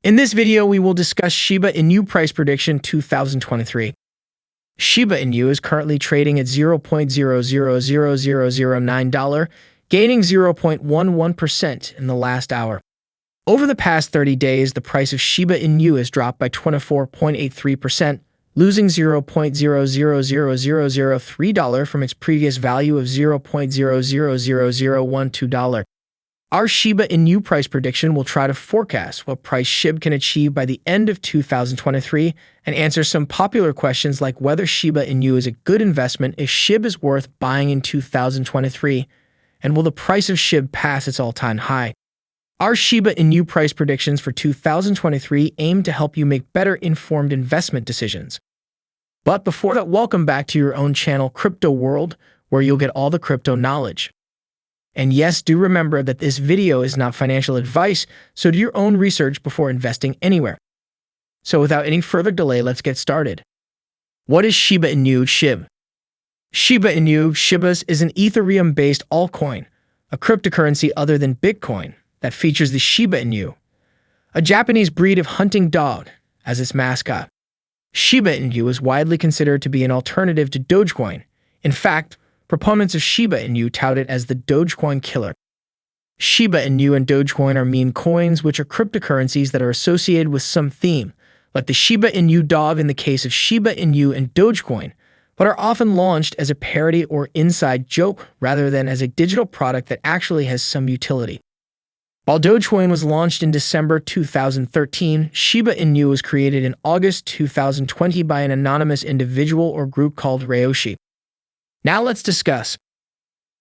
In this video, we will discuss Shiba Inu Price Prediction 2023. Shiba Inu is currently trading at $0.000009, gaining 0.11% in the last hour. Over the past 30 days, the price of Shiba Inu has dropped by 24.83%, losing $0.000003 from its previous value of $0.000012. Our Shiba Inu price prediction will try to forecast what price SHIB can achieve by the end of 2023 and answer some popular questions like whether Shiba Inu is a good investment, if SHIB is worth buying in 2023, and will the price of SHIB pass its all-time high. Our Shiba Inu price predictions for 2023 aim to help you make better informed investment decisions. But before that, welcome back to your own channel, Crypto World, where you'll get all the crypto knowledge. And yes, do remember that this video is not financial advice, so do your own research before investing anywhere. So without any further delay, let's get started. What is Shiba Inu SHIB? Shiba Inu Shibas is an Ethereum-based altcoin, a cryptocurrency other than Bitcoin, that features the Shiba Inu, a Japanese breed of hunting dog, as its mascot. Shiba Inu is widely considered to be an alternative to Dogecoin. In fact, proponents of Shiba Inu tout it as the Dogecoin killer. Shiba Inu and Dogecoin are meme coins, which are cryptocurrencies that are associated with some theme, like the Shiba Inu dog in the case of Shiba Inu and Dogecoin, but are often launched as a parody or inside joke rather than as a digital product that actually has some utility. While Dogecoin was launched in December 2013, Shiba Inu was created in August 2020 by an anonymous individual or group called Ryoshi. Now let's discuss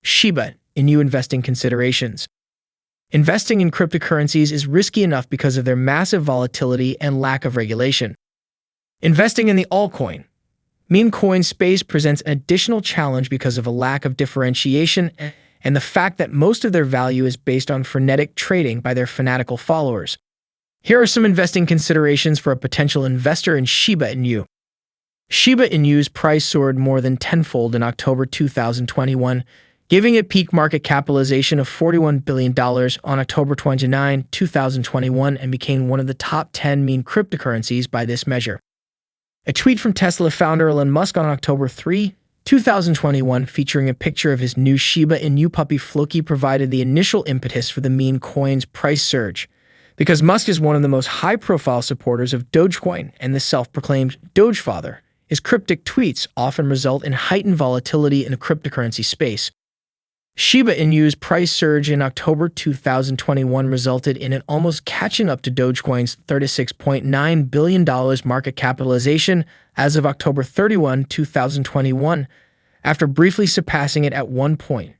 Shiba Inu investing considerations. Investing in cryptocurrencies is risky enough because of their massive volatility and lack of regulation. Investing in the altcoin, meme coin space presents an additional challenge because of a lack of differentiation and the fact that most of their value is based on frenetic trading by their fanatical followers. Here are some investing considerations for a potential investor in Shiba Inu. Shiba Inu's price soared more than tenfold in October 2021, giving it peak market capitalization of $41 billion on October 29, 2021, and became one of the top 10 meme cryptocurrencies by this measure. A tweet from Tesla founder Elon Musk on October 3, 2021, featuring a picture of his new Shiba Inu puppy Floki, provided the initial impetus for the meme coin's price surge. Because Musk is one of the most high-profile supporters of Dogecoin and the self-proclaimed Dogefather, his cryptic tweets often result in heightened volatility in the cryptocurrency space. Shiba Inu's price surge in October 2021 resulted in it almost catching up to Dogecoin's $36.9 billion market capitalization as of October 31, 2021, after briefly surpassing it at one point.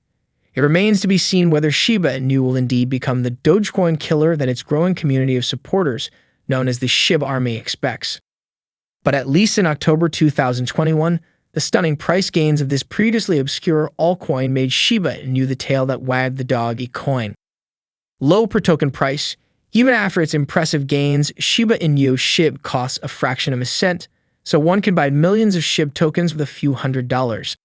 It remains to be seen whether Shiba Inu will indeed become the Dogecoin killer that its growing community of supporters, known as the SHIB Army, expects. But at least in October 2021, the stunning price gains of this previously obscure altcoin made Shiba Inu the tail that wagged the dog coin. Low per token price. Even after its impressive gains, Shiba Inu SHIB costs a fraction of a cent, so one can buy millions of SHIB tokens with a few $100s.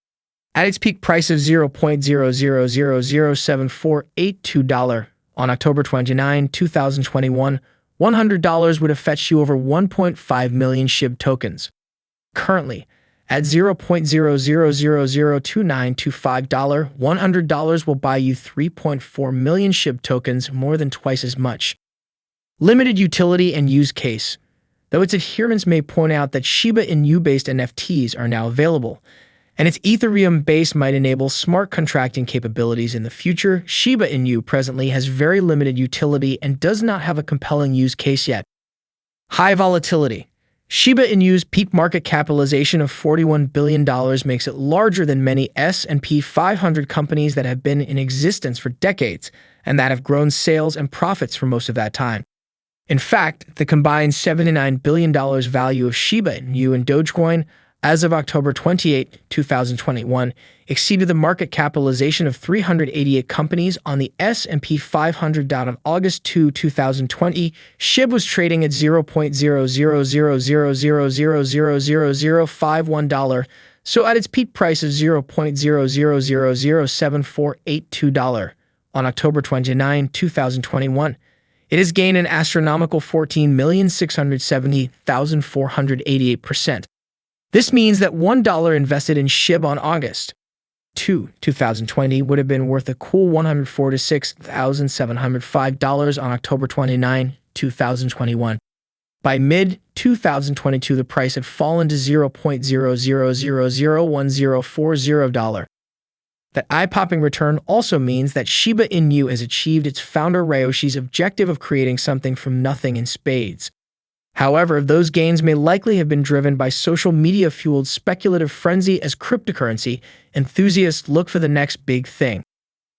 At its peak price of $0.00007482 on October 29, 2021, $100 would have fetched you over 1.5 million SHIB tokens. Currently, at $0.00002925, $100 will buy you 3.4 million SHIB tokens, more than twice as much. Limited utility and use case. Though its adherents may point out that Shiba Inu-based NFTs are now available, and its Ethereum base might enable smart contracting capabilities in the future, Shiba Inu presently has very limited utility and does not have a compelling use case yet. High volatility. Shiba Inu's peak market capitalization of $41 billion makes it larger than many S&P 500 companies that have been in existence for decades and that have grown sales and profits for most of that time. In fact, the combined $79 billion value of Shiba Inu and Dogecoin as of October 28, 2021, exceeded the market capitalization of 388 companies on the S&P 500. On August 2, 2020, SHIB was trading at $0.0000000051, so at its peak price of $0.00007482 on October 29, 2021. It has gained an astronomical 14,670,488%. This means that $1 invested in SHIB on August 2, 2020 would have been worth a cool $146,705 on October 29, 2021. By mid-2022, the price had fallen to $0.00001040. That eye-popping return also means that Shiba Inu has achieved its founder Ryoshi's objective of creating something from nothing in spades. However, those gains may likely have been driven by social media-fueled speculative frenzy as cryptocurrency enthusiasts look for the next big thing.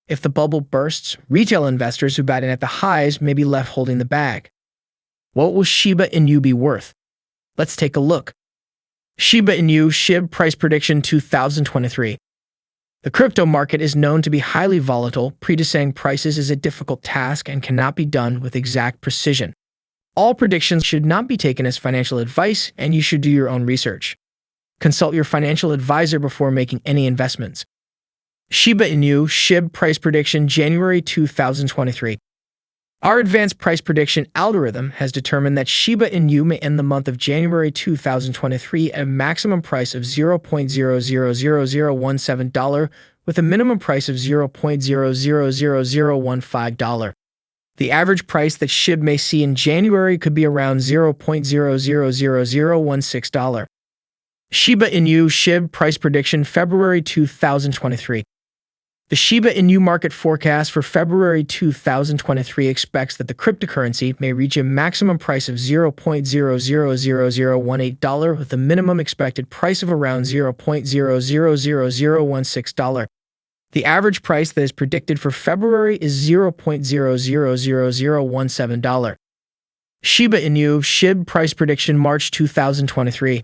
If the bubble bursts, retail investors who bat in at the highs may be left holding the bag. What will Shiba Inu be worth? Let's take a look. Shiba Inu SHIB Price Prediction 2023. The crypto market is known to be highly volatile. Predicting prices is a difficult task and cannot be done with exact precision. All predictions should not be taken as financial advice, and you should do your own research. Consult your financial advisor before making any investments. Shiba Inu SHIB Price Prediction January 2023. Our advanced price prediction algorithm has determined that Shiba Inu may end the month of January 2023 at a maximum price of $0.000017 with a minimum price of $0.000015. The average price that SHIB may see in January could be around $0.000016. Shiba Inu SHIB Price Prediction February 2023. The Shiba Inu market forecast for February 2023 expects that the cryptocurrency may reach a maximum price of $0.000018 with a minimum expected price of around $0.000016. The average price that is predicted for February is $0.000017. Shiba Inu SHIB Price Prediction March 2023.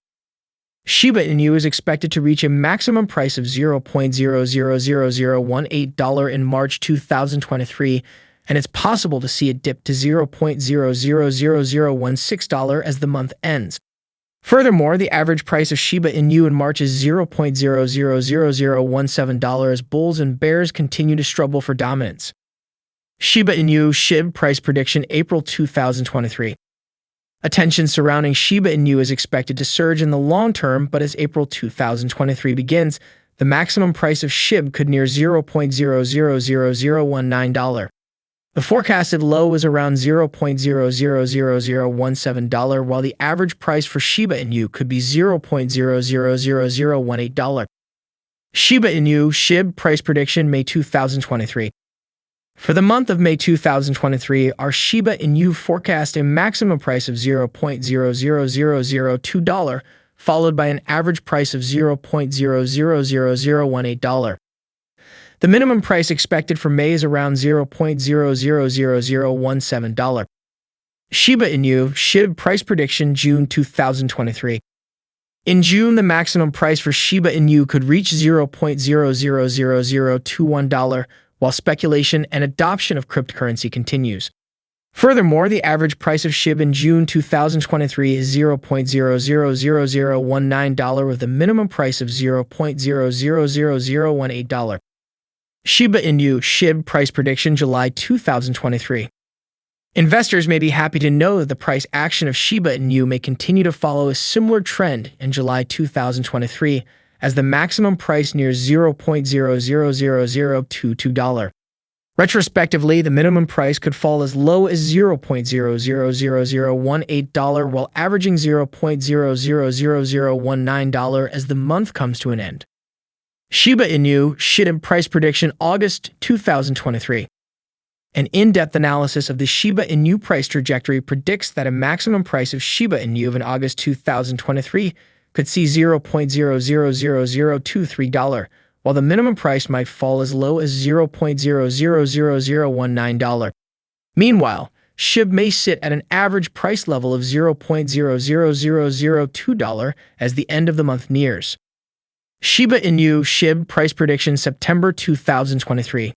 Shiba Inu is expected to reach a maximum price of $0.000018 in March 2023, and it's possible to see it dip to $0.000016 as the month ends. Furthermore, the average price of Shiba Inu in March is $0.000017 as bulls and bears continue to struggle for dominance. Shiba Inu SHIB Price Prediction April 2023. Attention surrounding Shiba Inu is expected to surge in the long term, but as April 2023 begins, the maximum price of SHIB could near $0.000019. The forecasted low is around $0.000017, while the average price for Shiba Inu could be $0.000018. Shiba Inu SHIB Price Prediction May 2023. For the month of May 2023, our Shiba Inu forecast a maximum price of $0.000002, followed by an average price of $0.000018. The minimum price expected for May is around $0.000017. Shiba Inu SHIB Price Prediction June 2023. In June, the maximum price for Shiba Inu could reach $0.000021, while speculation and adoption of cryptocurrency continues. Furthermore, the average price of SHIB in June 2023 is $0.000019 with a minimum price of $0.000018. Shiba Inu SHIB Price Prediction July 2023. Investors may be happy to know that the price action of Shiba Inu may continue to follow a similar trend in July 2023, as the maximum price nears $0.000022. Retrospectively, the minimum price could fall as low as $0.000018 while averaging $0.000019 as the month comes to an end. Shiba Inu SHIB Price Prediction August 2023. An in-depth analysis of the Shiba Inu price trajectory predicts that a maximum price of Shiba Inu in August 2023 could see $0.000023, while the minimum price might fall as low as $0.000019. Meanwhile, SHIB may sit at an average price level of $0.000002 as the end of the month nears. Shiba Inu SHIB Price Prediction September 2023.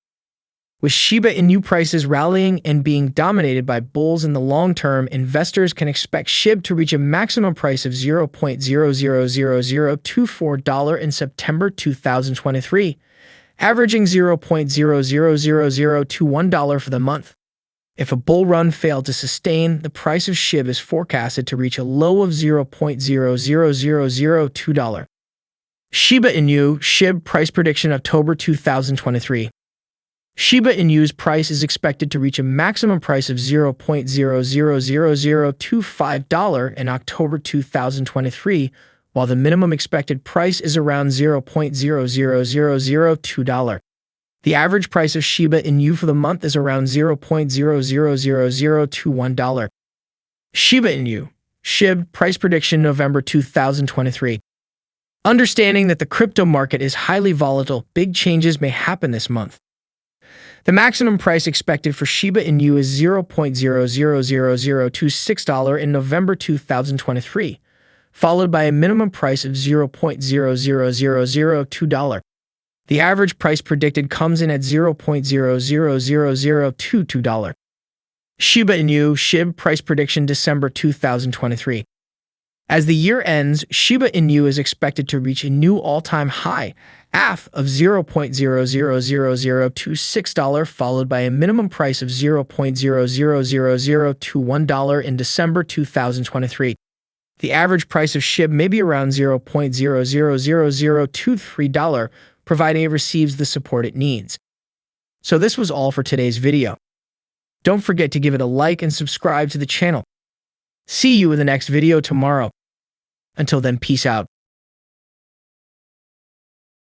With Shiba Inu prices rallying and being dominated by bulls in the long term, investors can expect SHIB to reach a maximum price of $0.000024 in September 2023, averaging $0.000021 for the month. If a bull run failed to sustain, the price of SHIB is forecasted to reach a low of $0.00002. Shiba Inu SHIB price prediction October 2023. Shiba Inu's price is expected to reach a maximum price of $0.0000025 in October 2023, while the minimum expected price is around $0.00002. The average price of Shiba Inu for the month is around $0.0000021. Shiba Inu SHIB price prediction November 2023. Understanding that the crypto market is highly volatile, big changes may happen this month. The maximum price expected for Shiba Inu is $0.00026 in November 2023, followed by a minimum price of $0.00002. The average price predicted comes in at $0.00022. Shiba Inu SHIB price prediction December 2023. As the year ends, Shiba Inu is expected to reach a new all-time high, of $0.00026, followed by a minimum price of $0.00021 in December 2023. The average price of SHIB may be around $0.00023, providing it receives the support it needs. So this was all for today's video. Don't forget to give it a like and subscribe to the channel. See you in the next video tomorrow. Until then, peace out.